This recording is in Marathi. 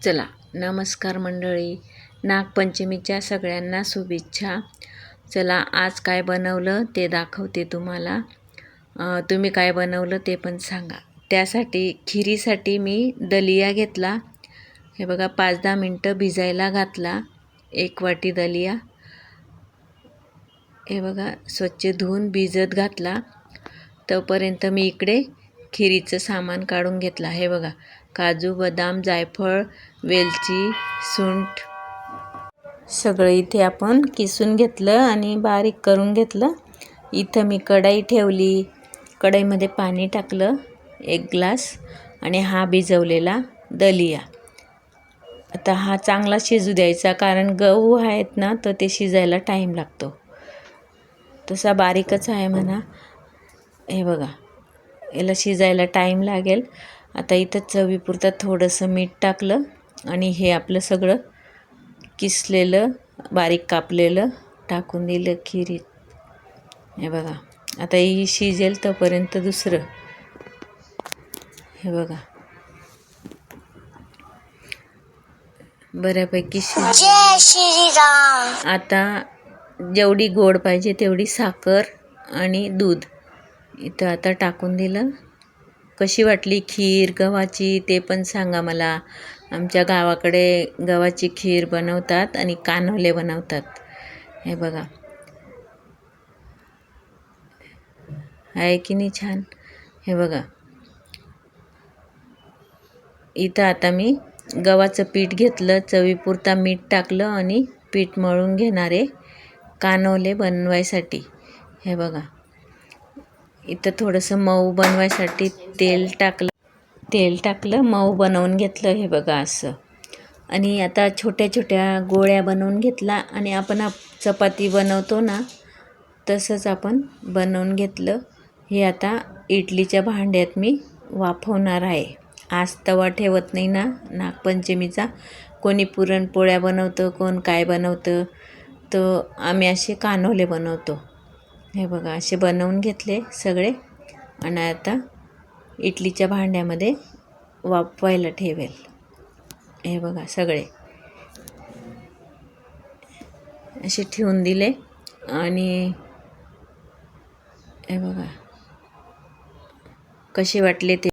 चला, नमस्कार मंडळी. नागपंचमीच्या सगळ्यांना शुभेच्छा. चला, आज काय बनवलं ते दाखवते तुम्हाला. तुम्ही काय बनवलं ते पण सांगा. त्यासाठी खिरीसाठी मी दलिया घेतला. हे बघा, 5-10 मिनटं भिजायला घातला. 1 वाटी दलिया हे बघा स्वच्छ धुवून भिजत घातला. तोपर्यंत मी इकडे खिरीचं सामान काढून घेतला. हे बघा, काजू, बदाम, जायफळ, वेलची, सुंठ सगळं इथे आपण किसून घेतलं आणि बारीक करून घेतलं. इथं मी कढई ठेवली. कढईमध्ये पाणी टाकलं 1 ग्लास आणि हा भिजवलेला दलिया. आता हा चांगला शिजू द्यायचा, कारण गहू आहेत ना, तर ते शिजायला टाईम लागतो. तसा बारीकच आहे म्हणा. हे बघा, याला शिजायला टाईम लागेल. आता इथं चवीपुरतं थोडंसं मीठ टाकलं आणि हे आपलं सगळं किसलेलं बारीक कापलेलं टाकून दिलं खिरीत. हे बघा, आता ही शिजेल तोपर्यंत दुसरं हे बघा बऱ्यापैकी जय श्रीराम. आता जेवढी गोड पाहिजे तेवढी साखर आणि दूध इथं आता टाकून दिलं. कशी वाटली खीर गव्हाची ते पण सांगा मला. आमच्या गावाकडे गव्हाची खीर बनवतात आणि कान्होले बनवतात. हे बघा, आहे की नाही छान. हे बघा, इथं आता मी गव्हाचं पीठ घेतलं, चवीपुरता मीठ टाकलं आणि पीठ मळून घेणार आहे कान्होले बनवायसाठी. हे बघा, इथं थोडंसं मऊ बनवायसाठी तेल टाकलं मऊ बनवून घेतलं. हे बघा असं. आणि आता छोट्या छोट्या गोळ्या बनवून घेतला आणि आपण चपाती बनवतो ना, तसंच आपण बनवून घेतलं. हे आता इडलीच्या भांड्यात मी वाफवणार आहे. आज तवा ठेवत नाही ना नागपंचमीचा. कोणी पुरणपोळ्या बनवतं, कोण काय बनवतं, तर आम्ही असे कान्होले बनवतो. हे बघा, असे बनवून घेतले सगळे आणि आता इडलीच्या भांड्यामध्ये वाफवायला ठेवेल. हे बघा, सगळे असे ठेवून दिले आणि हे बघा कसे वाटले ते